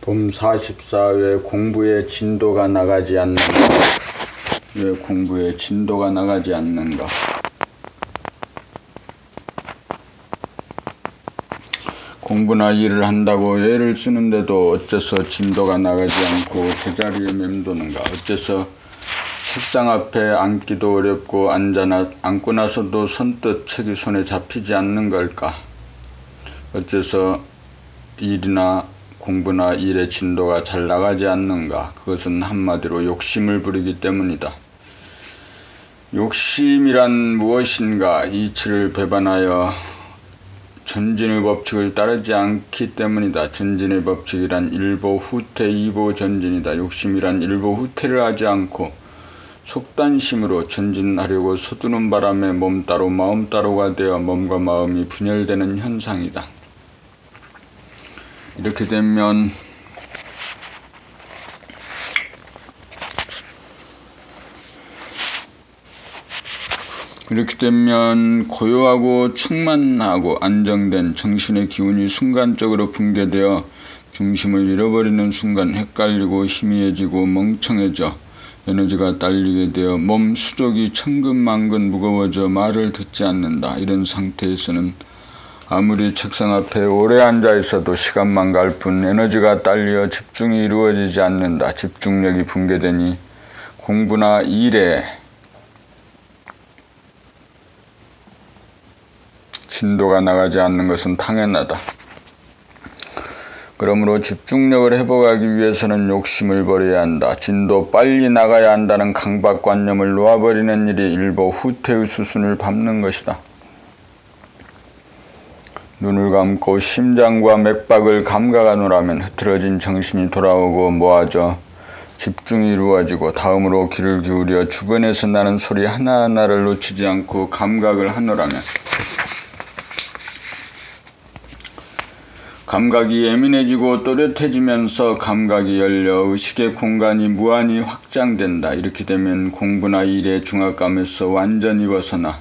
봄 44. 왜 공부에 진도가 나가지 않는가? 왜 공부에 진도가 나가지 않는가? 공부나 일을 한다고 애를 쓰는데도 어째서 진도가 나가지 않고 제자리에 맴도는가? 어째서 책상 앞에 앉기도 어렵고 앉고 나서도 선뜻 책이 손에 잡히지 않는 걸까? 어째서 일이나 공부나 일의 진도가 잘 나가지 않는가? 그것은 한마디로 욕심을 부리기 때문이다. 욕심이란 무엇인가? 이치를 배반하여 전진의 법칙을 따르지 않기 때문이다. 전진의 법칙이란 일보 후퇴 이보 전진이다. 욕심이란 일보 후퇴를 하지 않고 속단심으로 전진하려고 서두는 바람에 몸 따로 마음 따로가 되어 몸과 마음이 분열되는 현상이다. 이렇게 되면 고요하고 충만하고 안정된 정신의 기운이 순간적으로 붕괴되어 중심을 잃어버리는 순간 헷갈리고 희미해지고 멍청해져 에너지가 딸리게 되어 몸 수족이 천근만근 무거워져 말을 듣지 않는다. 이런 상태에서는 아무리 책상 앞에 오래 앉아 있어도 시간만 갈 뿐 에너지가 딸려 집중이 이루어지지 않는다. 집중력이 붕괴되니 공부나 일에 진도가 나가지 않는 것은 당연하다. 그러므로 집중력을 회복하기 위해서는 욕심을 버려야 한다. 진도 빨리 나가야 한다는 강박관념을 놓아버리는 일이 일보 후퇴의 수순을 밟는 것이다. 눈을 감고 심장과 맥박을 감각하노라면 흐트러진 정신이 돌아오고 모아져 집중이 이루어지고 다음으로 귀를 기울여 주변에서 나는 소리 하나하나를 놓치지 않고 감각을 하노라면 감각이 예민해지고 또렷해지면서 감각이 열려 의식의 공간이 무한히 확장된다. 이렇게 되면 공부나 일의 중압감에서 완전히 벗어나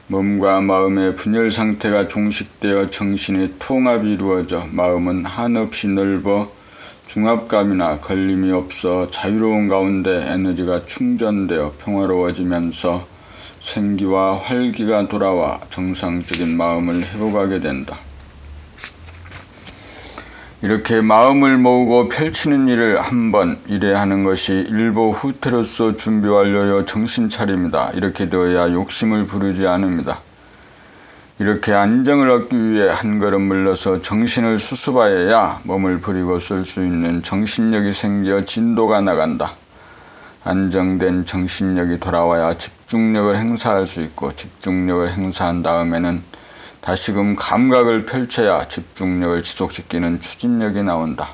몸과 마음의 분열 상태가 종식되어 정신의 통합이 이루어져 마음은 한없이 넓어 중압감이나 걸림이 없어 자유로운 가운데 에너지가 충전되어 평화로워지면서 생기와 활기가 돌아와 정상적인 마음을 회복하게 된다. 이렇게 마음을 모으고 펼치는 일을 한번 일에 하는 것이 일보 후퇴로서 준비 완료여 정신차림이다. 이렇게 되어야 욕심을 부르지 않습니다. 이렇게 안정을 얻기 위해 한 걸음 물러서 정신을 수습하여야 몸을 부리고 쓸 수 있는 정신력이 생겨 진도가 나간다. 안정된 정신력이 돌아와야 집중력을 행사할 수 있고 집중력을 행사한 다음에는 다시금 감각을 펼쳐야 집중력을 지속시키는 추진력이 나온다.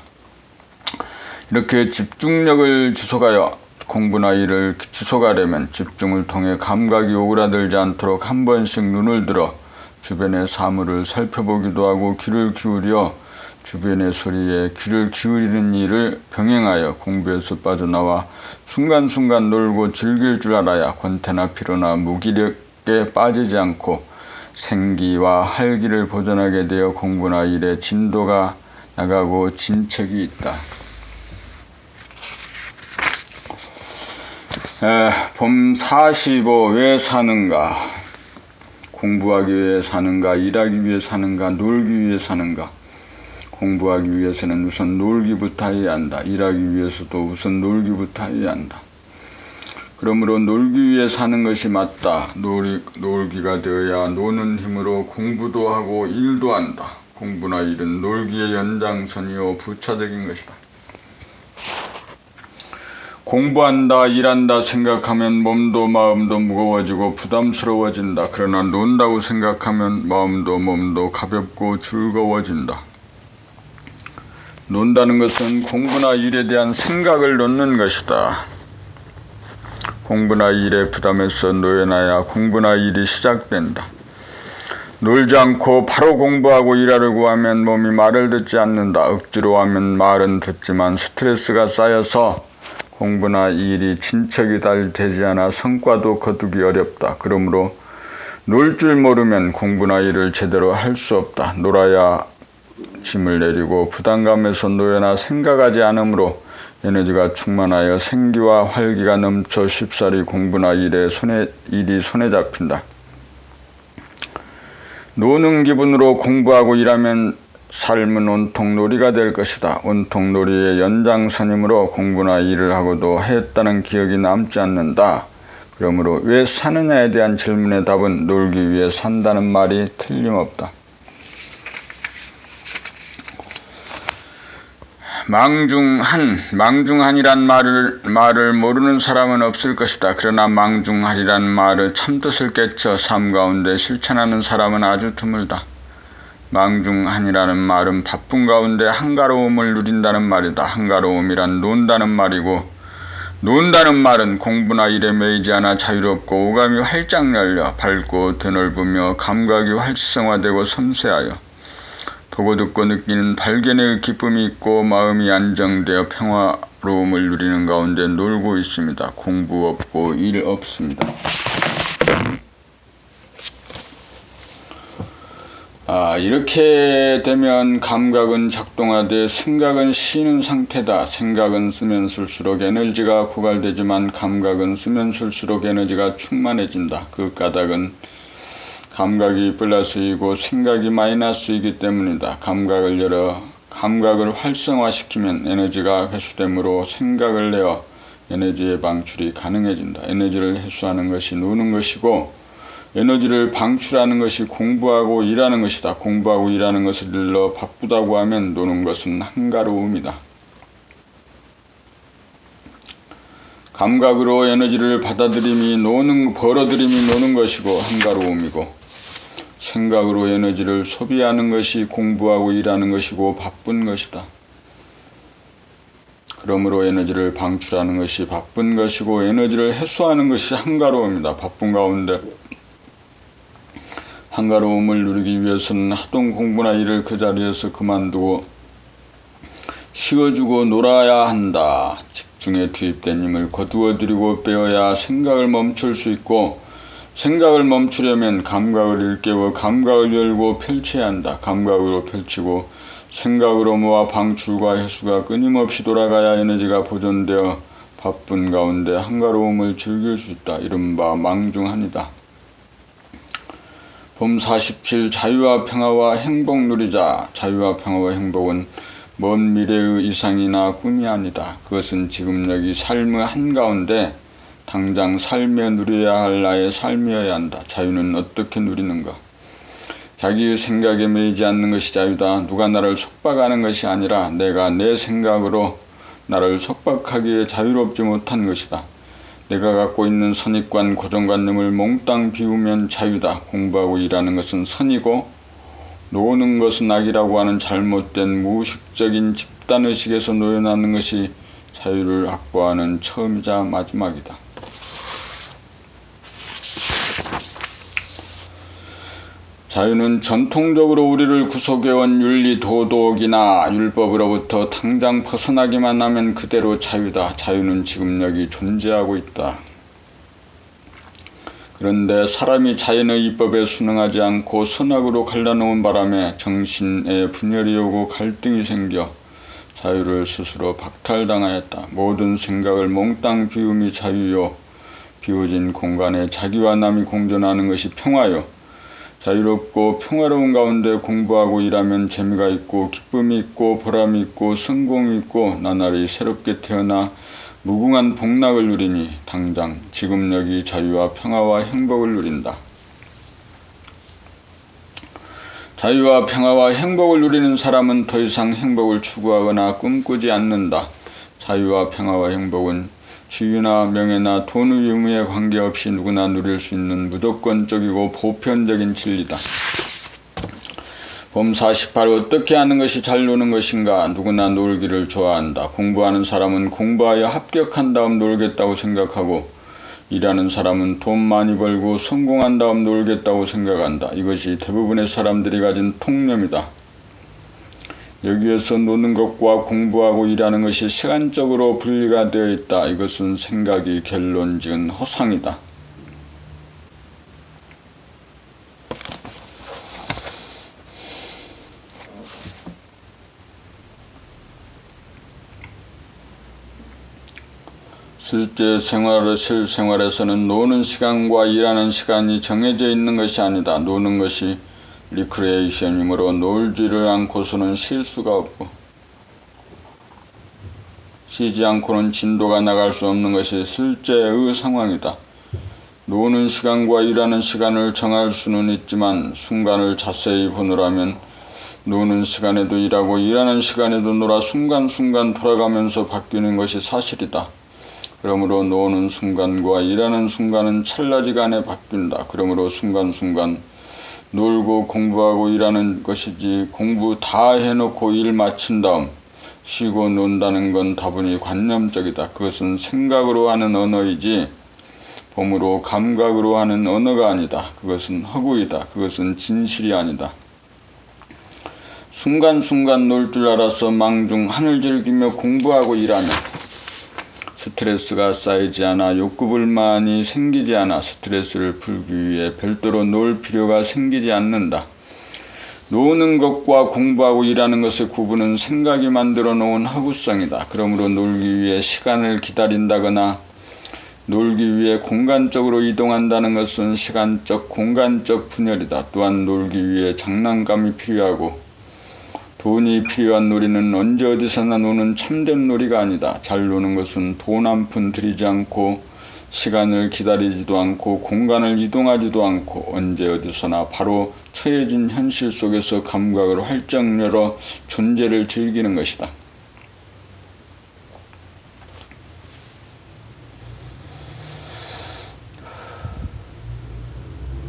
이렇게 집중력을 지속하여 공부나 일을 지속하려면 집중을 통해 감각이 오그라들지 않도록 한 번씩 눈을 들어 주변의 사물을 살펴보기도 하고 귀를 기울여 주변의 소리에 귀를 기울이는 일을 병행하여 공부에서 빠져나와 순간순간 놀고 즐길 줄 알아야 권태나 피로나 무기력에 빠지지 않고 생기와 활기를 보존하게 되어 공부나 일에 진도가 나가고 진책이 있다. 봄 45. 왜 사는가? 공부하기 위해 사는가? 일하기 위해 사는가? 놀기 위해 사는가? 공부하기 위해서는 우선 놀기부터 해야 한다. 일하기 위해서도 우선 놀기부터 해야 한다. 그러므로 놀기 위해 사는 것이 맞다. 놀기가 되어야 노는 힘으로 공부도 하고 일도 한다. 공부나 일은 놀기의 연장선이요 부차적인 것이다. 공부한다, 일한다 생각하면 몸도 마음도 무거워지고 부담스러워진다. 그러나 논다고 생각하면 마음도 몸도 가볍고 즐거워진다. 논다는 것은 공부나 일에 대한 생각을 놓는 것이다. 공부나 일에 부담에서 놓여놔야 공부나 일이 시작된다. 놀지 않고 바로 공부하고 일하려고 하면 몸이 말을 듣지 않는다. 억지로 하면 말은 듣지만 스트레스가 쌓여서 공부나 일이 진척이 되지 않아 성과도 거두기 어렵다. 그러므로 놀 줄 모르면 공부나 일을 제대로 할 수 없다. 놀아야 짐을 내리고 부담감에서 놓여나 생각하지 않으므로 에너지가 충만하여 생기와 활기가 넘쳐 쉽사리 공부나 일이 손에 잡힌다. 노는 기분으로 공부하고 일하면 삶은 온통 놀이가 될 것이다. 온통 놀이의 연장선이므로 공부나 일을 하고도 했다는 기억이 남지 않는다. 그러므로 왜 사느냐에 대한 질문의 답은 놀기 위해 산다는 말이 틀림없다. 망중한이란 말을 모르는 사람은 없을 것이다. 그러나 망중하리란 말을 참뜻을 깨쳐 삶 가운데 실천하는 사람은 아주 드물다. 망중한이라는 말은 바쁜 가운데 한가로움을 누린다는 말이다. 한가로움이란 논다는 말이고, 논다는 말은 공부나 일에 매이지 않아 자유롭고 오감이 활짝 열려 밝고 드넓으며 감각이 활성화되고 섬세하여 보고 듣고 느끼는 발견의 기쁨이 있고 마음이 안정되어 평화로움을 누리는 가운데 놀고 있습니다. 공부 없고 일 없습니다. 이렇게 되면 감각은 작동하되 생각은 쉬는 상태다. 생각은 쓰면 쓸수록 에너지가 고갈되지만 감각은 쓰면 쓸수록 에너지가 충만해진다. 그 까닭은 감각이 플러스이고 생각이 마이너스이기 때문이다. 감각을 열어 감각을 활성화시키면 에너지가 회수되므로 생각을 내어 에너지의 방출이 가능해진다. 에너지를 회수하는 것이 노는 것이고 에너지를 방출하는 것이 공부하고 일하는 것이다. 공부하고 일하는 것을 일러 바쁘다고 하면 노는 것은 한가로움이다. 감각으로 에너지를 벌어들임이 노는 것이고 한가로움이고 생각으로 에너지를 소비하는 것이 공부하고 일하는 것이고 바쁜 것이다. 그러므로 에너지를 방출하는 것이 바쁜 것이고 에너지를 해소하는 것이 한가로움이다. 바쁜 가운데 한가로움을 누리기 위해서는 하던 공부나 일을 그 자리에서 그만두고 쉬어주고 놀아야 한다. 집중에 투입된 힘을 거두어들이고 빼어야 생각을 멈출 수 있고 생각을 멈추려면 감각을 일깨워 감각을 열고 펼쳐야 한다. 감각으로 펼치고 생각으로 모아 방출과 해수가 끊임없이 돌아가야 에너지가 보존되어 바쁜 가운데 한가로움을 즐길 수 있다. 이른바 망중한이다. 봄 47 자유와 평화와 행복 누리자. 자유와 평화와 행복은 먼 미래의 이상이나 꿈이 아니다. 그것은 지금 여기 삶의 한가운데 당장 살며 누려야 할 나의 삶이어야 한다. 자유는 어떻게 누리는가? 자기의 생각에 매이지 않는 것이 자유다. 누가 나를 속박하는 것이 아니라 내가 내 생각으로 나를 속박하기에 자유롭지 못한 것이다. 내가 갖고 있는 선입관, 고정관념을 몽땅 비우면 자유다. 공부하고 일하는 것은 선이고 노는 것은 악이라고 하는 잘못된 무의식적인 집단의식에서 놓여나는 것이 자유를 확보하는 처음이자 마지막이다. 자유는 전통적으로 우리를 구속해온 윤리 도덕이나 율법으로부터 당장 벗어나기만 하면 그대로 자유다. 자유는 지금 여기 존재하고 있다. 그런데 사람이 자연의 이법에 순응하지 않고 선악으로 갈라놓은 바람에 정신에 분열이 오고 갈등이 생겨 자유를 스스로 박탈당하였다. 모든 생각을 몽땅 비움이 자유요. 비워진 공간에 자기와 남이 공존하는 것이 평화요. 자유롭고 평화로운 가운데 공부하고 일하면 재미가 있고 기쁨이 있고 보람이 있고 성공이 있고 나날이 새롭게 태어나 무궁한 복락을 누리니 당장 지금 여기 자유와 평화와 행복을 누린다. 자유와 평화와 행복을 누리는 사람은 더 이상 행복을 추구하거나 꿈꾸지 않는다. 자유와 평화와 행복은 지위나 명예나 돈의 유무에 관계없이 누구나 누릴 수 있는 무조건적이고 보편적인 진리다. 봄 48 어떻게 하는 것이 잘 노는 것인가? 누구나 놀기를 좋아한다. 공부하는 사람은 공부하여 합격한 다음 놀겠다고 생각하고 일하는 사람은 돈 많이 벌고 성공한 다음 놀겠다고 생각한다. 이것이 대부분의 사람들이 가진 통념이다. 여기에서 노는 것과 공부하고 일하는 것이 시간적으로 분리가 되어 있다. 이것은 생각이 결론지은 허상이다. 실제 실생활에서는 노는 시간과 일하는 시간이 정해져 있는 것이 아니다. 노는 것이 리크레이션이므로 놀지를 않고서는 쉴 수가 없고 쉬지 않고는 진도가 나갈 수 없는 것이 실제의 상황이다. 노는 시간과 일하는 시간을 정할 수는 있지만 순간을 자세히 보느라면 노는 시간에도 일하고 일하는 시간에도 놀아 순간순간 돌아가면서 바뀌는 것이 사실이다. 그러므로 노는 순간과 일하는 순간은 찰나지간에 바뀐다. 그러므로 순간순간 놀고 공부하고 일하는 것이지 공부 다 해놓고 일 마친 다음 쉬고 논다는 건 다분히 관념적이다. 그것은 생각으로 하는 언어이지 봄으로 감각으로 하는 언어가 아니다. 그것은 허구이다. 그것은 진실이 아니다. 순간순간 놀 줄 알아서 망중 하늘 즐기며 공부하고 일하면 스트레스가 쌓이지 않아 욕구불만이 생기지 않아 스트레스를 풀기 위해 별도로 놀 필요가 생기지 않는다. 노는 것과 공부하고 일하는 것의 구분은 생각이 만들어 놓은 허구성이다. 그러므로 놀기 위해 시간을 기다린다거나 놀기 위해 공간적으로 이동한다는 것은 시간적, 공간적 분열이다. 또한 놀기 위해 장난감이 필요하고 돈이 필요한 놀이는 언제 어디서나 노는 참된 놀이가 아니다. 잘 노는 것은 돈 한 푼 들이지 않고 시간을 기다리지도 않고 공간을 이동하지도 않고 언제 어디서나 바로 처해진 현실 속에서 감각을 활짝 열어 존재를 즐기는 것이다.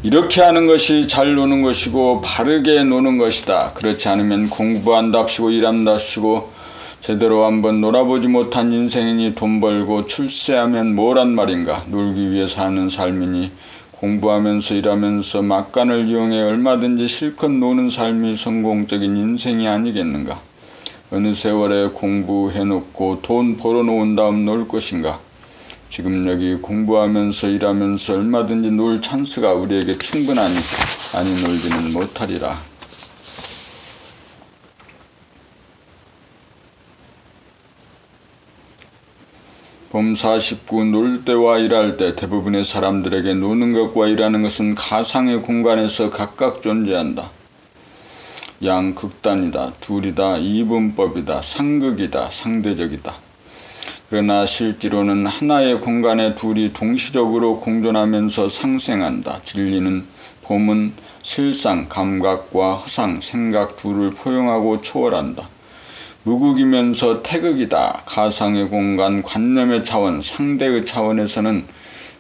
이렇게 하는 것이 잘 노는 것이고 바르게 노는 것이다. 그렇지 않으면 공부한답시고 일한답시고 제대로 한번 놀아보지 못한 인생이니 돈 벌고 출세하면 뭐란 말인가. 놀기 위해서 하는 삶이니 공부하면서 일하면서 막간을 이용해 얼마든지 실컷 노는 삶이 성공적인 인생이 아니겠는가. 어느 세월에 공부해놓고 돈 벌어놓은 다음 놀 것인가. 지금 여기 공부하면서 일하면서 얼마든지 놀 찬스가 우리에게 충분하니 아니 놀지는 못하리라. 봄 49 놀 때와 일할 때 대부분의 사람들에게 노는 것과 일하는 것은 가상의 공간에서 각각 존재한다. 양극단이다. 둘이다. 이분법이다. 상극이다. 상대적이다. 그러나 실제로는 하나의 공간에 둘이 동시적으로 공존하면서 상생한다. 진리는 봄은 실상, 감각과 허상, 생각 둘을 포용하고 초월한다. 무극이면서 태극이다. 가상의 공간, 관념의 차원, 상대의 차원에서는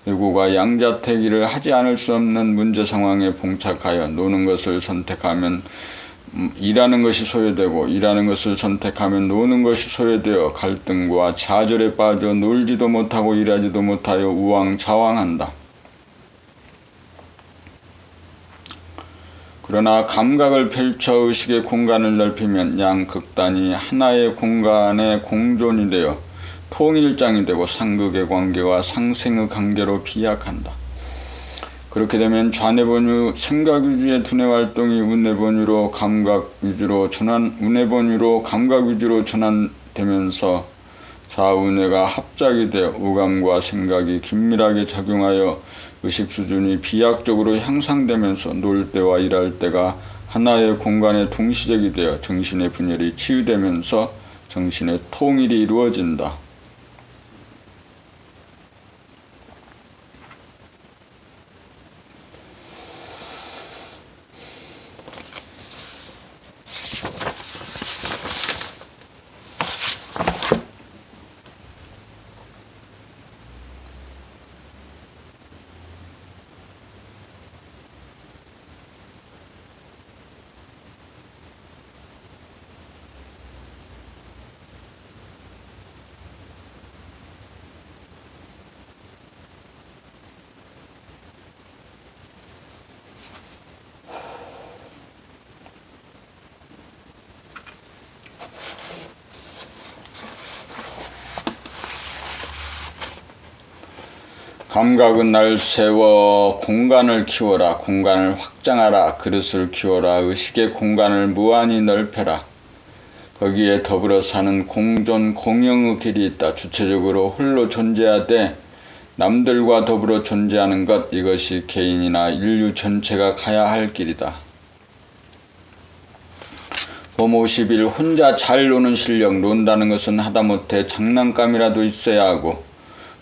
외고가 양자택일을 하지 않을 수 없는 문제 상황에 봉착하여 노는 것을 선택하면 일하는 것이 소외되고 일하는 것을 선택하면 노는 것이 소외되어 갈등과 좌절에 빠져 놀지도 못하고 일하지도 못하여 우왕좌왕한다. 그러나 감각을 펼쳐 의식의 공간을 넓히면 양극단이 하나의 공간의 공존이 되어 통일장이 되고 상극의 관계와 상생의 관계로 비약한다. 그렇게 되면 좌뇌본유 생각 위주의 두뇌 활동이 우뇌본유로 감각 위주로 전환되면서 좌우뇌가 합작이 되어 오감과 생각이 긴밀하게 작용하여 의식 수준이 비약적으로 향상되면서 놀 때와 일할 때가 하나의 공간에 동시적이 되어 정신의 분열이 치유되면서 정신의 통일이 이루어진다. 감각은 날 세워 공간을 키워라. 공간을 확장하라. 그릇을 키워라. 의식의 공간을 무한히 넓혀라. 거기에 더불어 사는 공존 공영의 길이 있다. 주체적으로 홀로 존재하되 남들과 더불어 존재하는 것, 이것이 개인이나 인류 전체가 가야 할 길이다. 봄 50일 혼자 잘 노는 실력, 논다는 것은 하다못해 장난감이라도 있어야 하고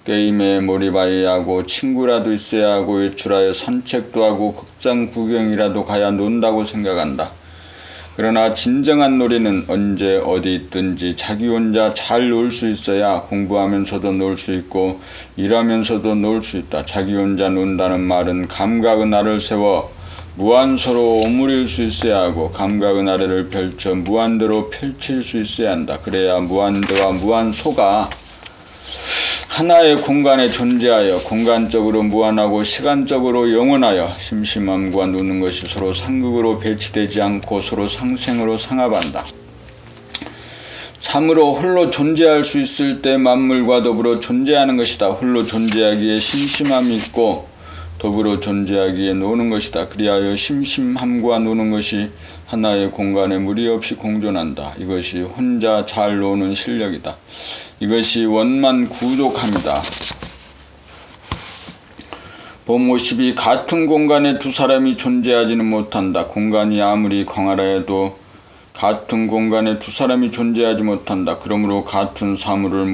게임에 몰입해야 하고 친구라도 있어야 하고 외출하여 산책도 하고 극장 구경이라도 가야 논다고 생각한다. 그러나 진정한 놀이는 언제 어디 있든지 자기 혼자 잘 놀 수 있어야 공부하면서도 놀 수 있고 일하면서도 놀 수 있다. 자기 혼자 논다는 말은 감각의 나를 세워 무한소로 오므릴 수 있어야 하고 감각의 나래를 펼쳐 무한대로 펼칠 수 있어야 한다. 그래야 무한대와 무한소가 하나의 공간에 존재하여 공간적으로 무한하고 시간적으로 영원하여 심심함과 노는 것이 서로 상극으로 배치되지 않고 서로 상생으로 상합한다. 참으로 홀로 존재할 수 있을 때 만물과 더불어 존재하는 것이다. 홀로 존재하기에 심심함이 있고 더불어 존재하기에 노는 것이다. 그리하여 심심함과 노는 것이 하나의 공간에 무리 없이 공존한다. 이것이 혼자 잘 노는 실력이다. 이것이 원만 구족함이다. 봄 50이 같은 공간에 두 사람이 존재하지는 못한다. 공간이 아무리 광활하 해도 같은 공간에 두 사람이 존재하지 못한다. 그러므로 같은 사물을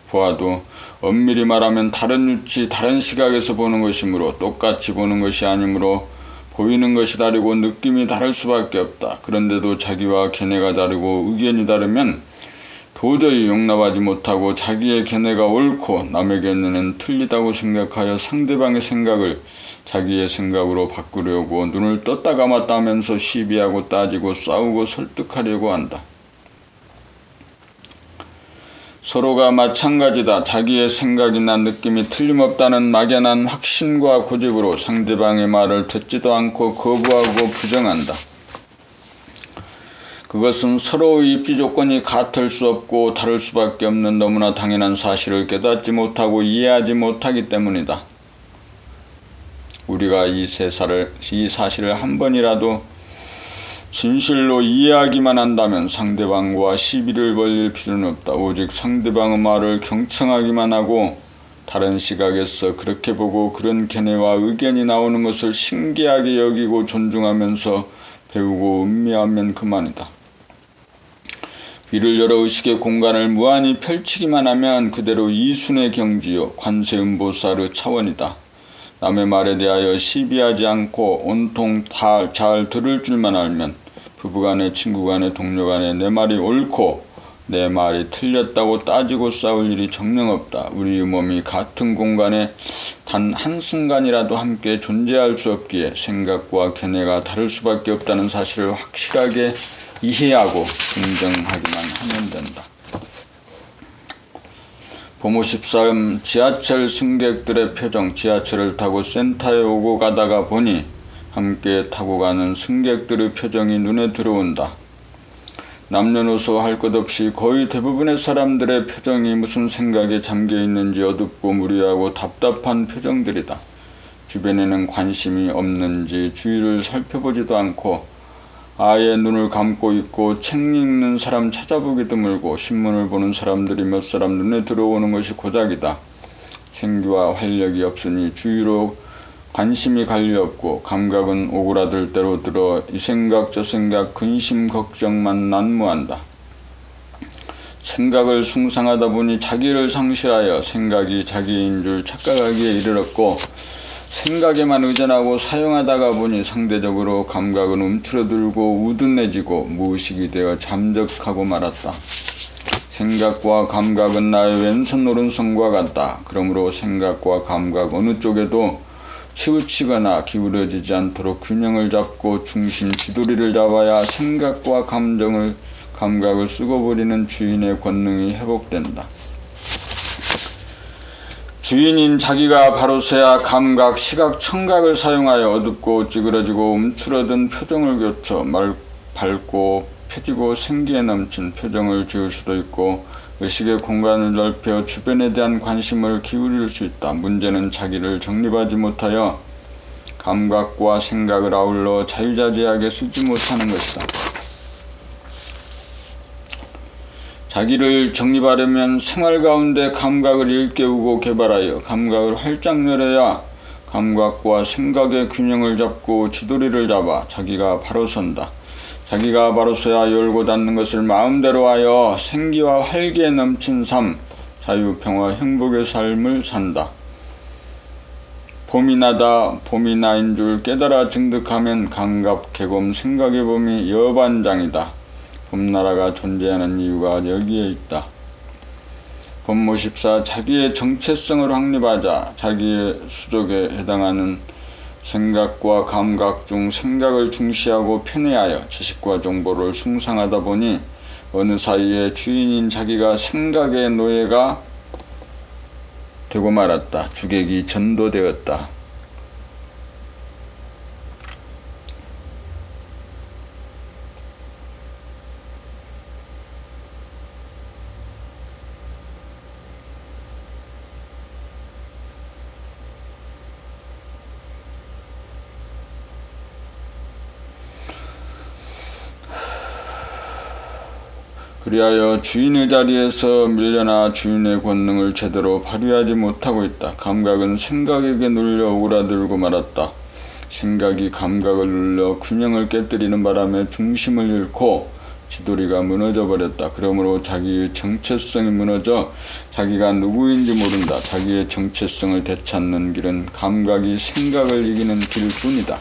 보아도 엄밀히 말하면 다른 위치, 다른 시각에서 보는 것이므로 똑같이 보는 것이 아니므로 보이는 것이 다르고 느낌이 다를 수밖에 없다. 그런데도 자기와 견해가 다르고 의견이 다르면 도저히 용납하지 못하고 자기의 견해가 옳고 남의 견해는 틀리다고 생각하여 상대방의 생각을 자기의 생각으로 바꾸려고 눈을 떴다 감았다 하면서 시비하고 따지고 싸우고 설득하려고 한다. 서로가 마찬가지다. 자기의 생각이나 느낌이 틀림없다는 막연한 확신과 고집으로 상대방의 말을 듣지도 않고 거부하고 부정한다. 그것은 서로의 입지 조건이 같을 수 없고 다를 수밖에 없는 너무나 당연한 사실을 깨닫지 못하고 이해하지 못하기 때문이다. 우리가 이 사실을 한 번이라도 진실로 이해하기만 한다면 상대방과 시비를 벌일 필요는 없다. 오직 상대방의 말을 경청하기만 하고 다른 시각에서 그렇게 보고 그런 견해와 의견이 나오는 것을 신기하게 여기고 존중하면서 배우고 음미하면 그만이다. 귀를 열어 의식의 공간을 무한히 펼치기만 하면 그대로 이순의 경지요 관세음보살의 차원이다. 남의 말에 대하여 시비하지 않고 온통 다 잘 들을 줄만 알면 부부간에 친구간에 동료간에 내 말이 옳고 내 말이 틀렸다고 따지고 싸울 일이 정녕 없다. 우리의 몸이 같은 공간에 단 한순간이라도 함께 존재할 수 없기에 생각과 견해가 다를 수밖에 없다는 사실을 확실하게 이해하고 긍정하기만 하면 된다. 봄 53 지하철 승객들의 표정. 지하철을 타고 센터에 오고 가다가 보니 함께 타고 가는 승객들의 표정이 눈에 들어온다. 남녀노소 할 것 없이 거의 대부분의 사람들의 표정이 무슨 생각에 잠겨 있는지 어둡고 무리하고 답답한 표정들이다. 주변에는 관심이 없는지 주위를 살펴보지도 않고 아예 눈을 감고 있고 책 읽는 사람 찾아보기 드물고 신문을 보는 사람들이 몇 사람 눈에 들어오는 것이 고작이다. 생기와 활력이 없으니 주위로 관심이 갈리 없고 감각은 오그라들 대로 들어 이 생각 저 생각 근심 걱정만 난무한다. 생각을 숭상하다 보니 자기를 상실하여 생각이 자기인 줄 착각하기에 이르렀고 생각에만 의존하고 사용하다가 보니 상대적으로 감각은 움츠러들고 우둔해지고 무의식이 되어 잠적하고 말았다. 생각과 감각은 나의 왼손 오른손과 같다. 그러므로 생각과 감각 어느 쪽에도 치우치거나 기울어지지 않도록 균형을 잡고 중심 지도리를 잡아야 생각과 감각을 쓰고버리는 주인의 권능이 회복된다. 주인인 자기가 바로 서야 감각, 시각, 청각을 사용하여 어둡고 찌그러지고 움츠러든 표정을 교쳐 밝고 펴지고 생기에 넘친 표정을 지을 수도 있고 의식의 공간을 넓혀 주변에 대한 관심을 기울일 수 있다. 문제는 자기를 정립하지 못하여 감각과 생각을 아울러 자유자재하게 쓰지 못하는 것이다. 자기를 정립하려면 생활 가운데 감각을 일깨우고 개발하여 감각을 활짝 열어야 감각과 생각의 균형을 잡고 지도리를 잡아 자기가 바로 선다. 자기가 바로 서야 열고 닫는 것을 마음대로 하여 생기와 활기에 넘친 삶, 자유, 평화, 행복의 삶을 산다. 봄이 나다, 봄이 나인 줄 깨달아 증득하면 감각, 개곰, 생각의 봄이 여반장이다. 봄나라가 존재하는 이유가 여기에 있다. 법모 14. 자기의 정체성을 확립하자. 자기의 수족에 해당하는 생각과 감각 중 생각을 중시하고 편애하여 지식과 정보를 숭상하다 보니 어느 사이에 주인인 자기가 생각의 노예가 되고 말았다. 주객이 전도되었다. 그리하여 주인의 자리에서 밀려나 주인의 권능을 제대로 발휘하지 못하고 있다. 감각은 생각에게 눌려 오그라들고 말았다. 생각이 감각을 눌러 균형을 깨뜨리는 바람에 중심을 잃고 지도리가 무너져 버렸다. 그러므로 자기의 정체성이 무너져 자기가 누구인지 모른다. 자기의 정체성을 되찾는 길은 감각이 생각을 이기는 길뿐이다.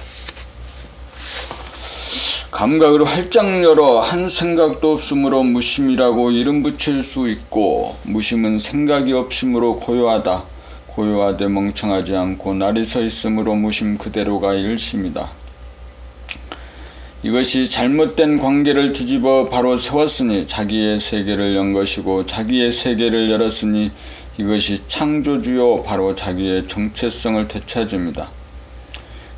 감각을 활짝 열어 한 생각도 없으므로 무심이라고 이름 붙일 수 있고, 무심은 생각이 없으므로 고요하다. 고요하되 멍청하지 않고 날이 서 있으므로 무심 그대로가 일심이다. 이것이 잘못된 관계를 뒤집어 바로 세웠으니 자기의 세계를 연 것이고, 자기의 세계를 열었으니 이것이 창조주요 바로 자기의 정체성을 되찾음이다.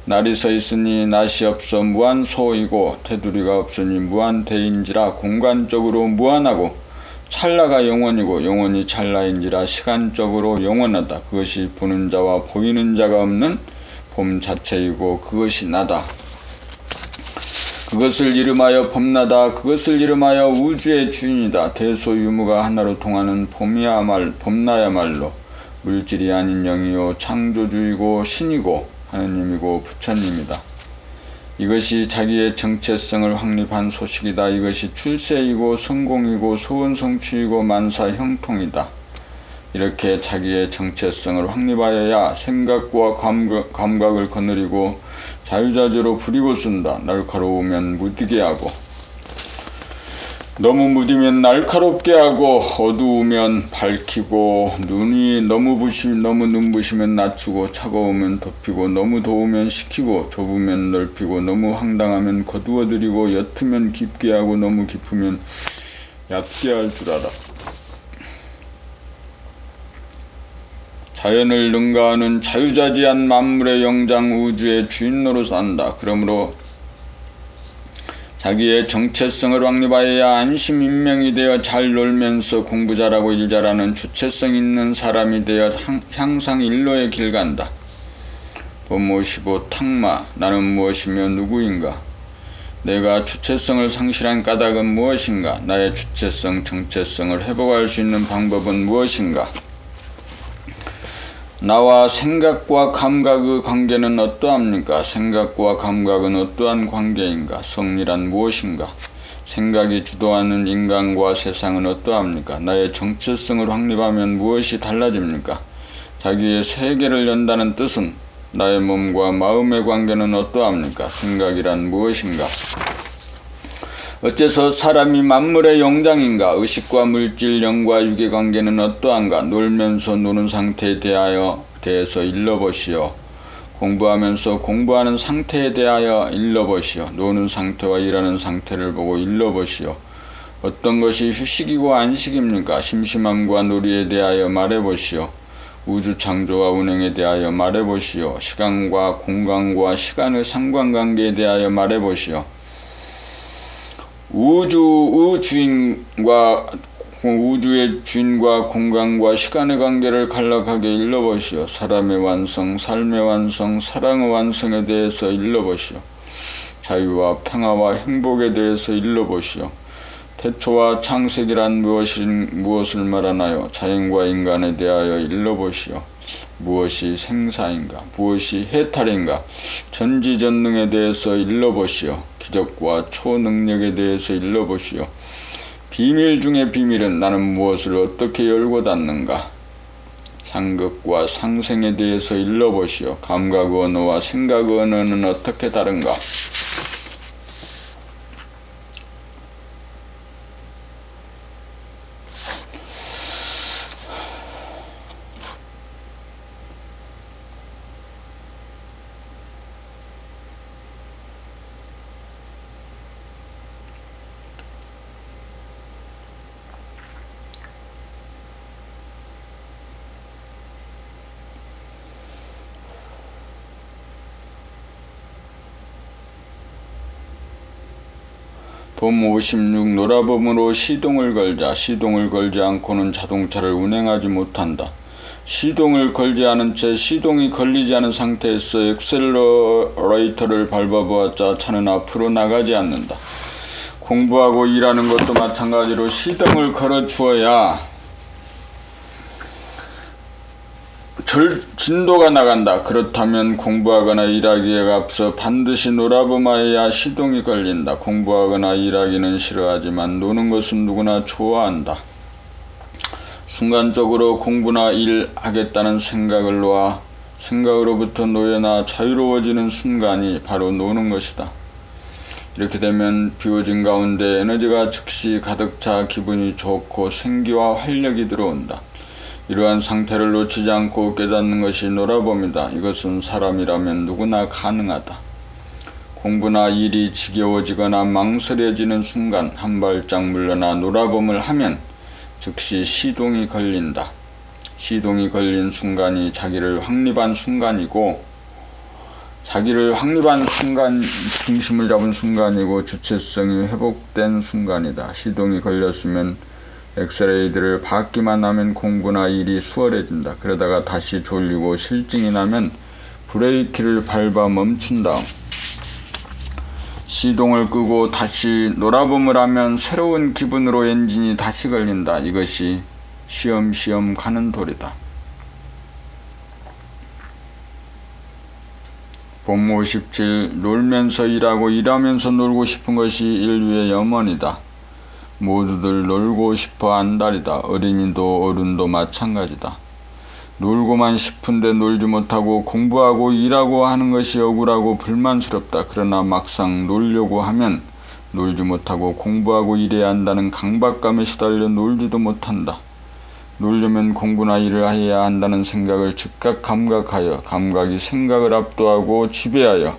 날이 서 있으니 낫이 없어 무한소이고 테두리가 없으니 무한대인지라 공간적으로 무한하고 찰나가 영원이고 영원이 찰나인지라 시간적으로 영원하다. 그것이 보는 자와 보이는 자가 없는 봄 자체이고 그것이 나다. 그것을 이름하여 봄나다. 그것을 이름하여 우주의 주인이다. 대소유무가 하나로 통하는 봄나야말로 물질이 아닌 영이요 창조주이고 신이고 하느님이고 부처님이다. 이것이 자기의 정체성을 확립한 소식이다. 이것이 출세이고 성공이고 소원성취이고 만사형통이다. 이렇게 자기의 정체성을 확립하여야 생각과 감각을 거느리고 자유자재로 부리고 쓴다. 날카로우면 무디게 하고 너무 무디면 날카롭게 하고 어두우면 밝히고 눈이 너무 눈부시면 낮추고 차가우면 덮이고 너무 더우면 식히고 좁으면 넓히고 너무 황당하면 거두어들이고 옅으면 깊게 하고 너무 깊으면 얕게 할 줄 알아. 자연을 능가하는 자유자재한 만물의 영장 우주의 주인 노릇 한다. 그러므로 자기의 정체성을 확립하여야 안심인명이 되어 잘 놀면서 공부 잘하고 일 잘하는 주체성 있는 사람이 되어 항상 일로의 길 간다. 법모 15 탁마. 나는 무엇이며 누구인가? 내가 주체성을 상실한 까닭은 무엇인가? 나의 주체성, 정체성을 회복할 수 있는 방법은 무엇인가? 나와 생각과 감각의 관계는 어떠합니까? 생각과 감각은 어떠한 관계인가? 성리란 무엇인가? 생각이 주도하는 인간과 세상은 어떠합니까? 나의 정체성을 확립하면 무엇이 달라집니까? 자기의 세계를 연다는 뜻은 나의 몸과 마음의 관계는 어떠합니까? 생각이란 무엇인가? 어째서 사람이 만물의 영장인가? 의식과 물질, 영과 육의 관계는 어떠한가? 놀면서 노는 상태에 대해서 일러보시오. 공부하면서 공부하는 상태에 대하여 일러보시오. 노는 상태와 일하는 상태를 보고 일러보시오. 어떤 것이 휴식이고 안식입니까? 심심함과 놀이에 대하여 말해보시오. 우주 창조와 운행에 대하여 말해보시오. 시간과 공간과 시간의 상관관계에 대하여 말해보시오. 우주의 주인과 공간과 시간의 관계를 간략하게 일러보시오. 사람의 완성, 삶의 완성, 사랑의 완성에 대해서 일러보시오. 자유와 평화와 행복에 대해서 일러보시오. 태초와 창세기란 무엇을 말하나요? 자연과 인간에 대하여 일러보시오. 무엇이 생사인가? 무엇이 해탈인가? 전지전능에 대해서 일러보시오. 기적과 초능력에 대해서 일러보시오. 비밀 중에 비밀은 나는 무엇을 어떻게 열고 닫는가? 상극과 상생에 대해서 일러보시오. 감각 언어와 생각 언어는 어떻게 다른가? 봄 56. 놀아봄으로 시동을 걸자. 시동을 걸지 않고는 자동차를 운행하지 못한다. 시동을 걸지 않은 채 시동이 걸리지 않은 상태에서 엑셀러레이터를 밟아보았자 차는 앞으로 나가지 않는다. 공부하고 일하는 것도 마찬가지로 시동을 걸어 주어야 진도가 나간다. 그렇다면 공부하거나 일하기에 앞서 반드시 놀아보아야 시동이 걸린다. 공부하거나 일하기는 싫어하지만 노는 것은 누구나 좋아한다. 순간적으로 공부나 일하겠다는 생각으로부터 놓여나 자유로워지는 순간이 바로 노는 것이다. 이렇게 되면 비워진 가운데 에너지가 즉시 가득 차 기분이 좋고 생기와 활력이 들어온다. 이러한 상태를 놓치지 않고 깨닫는 것이 놀아봄이다. 이것은 사람이라면 누구나 가능하다. 공부나 일이 지겨워지거나 망설여지는 순간 한 발짝 물러나 놀아봄을 하면 즉시 시동이 걸린다. 시동이 걸린 순간이 자기를 확립한 순간이고 중심을 잡은 순간이고 주체성이 회복된 순간이다. 시동이 걸렸으면 엑스레이들을 받기만 하면 공부나 일이 수월해진다. 그러다가 다시 졸리고 실증이 나면 브레이크를 밟아 멈춘 다음 시동을 끄고 다시 놀아봄을 하면 새로운 기분으로 엔진이 다시 걸린다. 이것이 쉬엄쉬엄 가는 도리다. 봄 57. 놀면서 일하고 일하면서 놀고 싶은 것이 인류의 염원이다. 모두들 놀고 싶어 한다리다. 어린이도 어른도 마찬가지다. 놀고만 싶은데 놀지 못하고 공부하고 일하고 하는 것이 억울하고 불만스럽다. 그러나 막상 놀려고 하면 놀지 못하고 공부하고 일해야 한다는 강박감에 시달려 놀지도 못한다. 놀려면 공부나 일을 해야 한다는 생각을 즉각 감각하여 감각이 생각을 압도하고 지배하여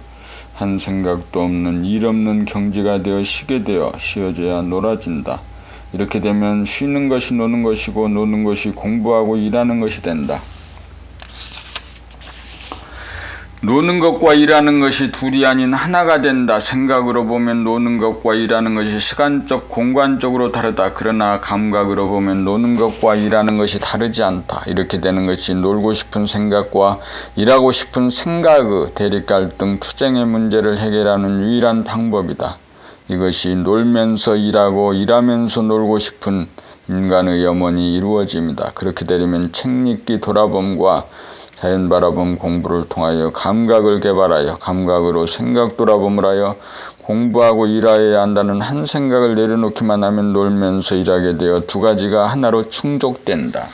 한 생각도 없는 일 없는 경지가 되어 쉬게 되어 쉬어져야 놀아진다. 이렇게 되면 쉬는 것이 노는 것이고 노는 것이 공부하고 일하는 것이 된다. 노는 것과 일하는 것이 둘이 아닌 하나가 된다. 생각으로 보면 노는 것과 일하는 것이 시간적, 공간적으로 다르다. 그러나 감각으로 보면 노는 것과 일하는 것이 다르지 않다. 이렇게 되는 것이 놀고 싶은 생각과 일하고 싶은 생각의 대립갈등, 투쟁의 문제를 해결하는 유일한 방법이다. 이것이 놀면서 일하고 일하면서 놀고 싶은 인간의 염원이 이루어집니다. 그렇게 되려면 책 읽기, 돌아봄과 자연 바라봄 공부를 통하여 감각을 개발하여 감각으로 생각 돌아봄을 하여 공부하고 일하여야 한다는 한 생각을 내려놓기만 하면 놀면서 일하게 되어 두 가지가 하나로 충족된다.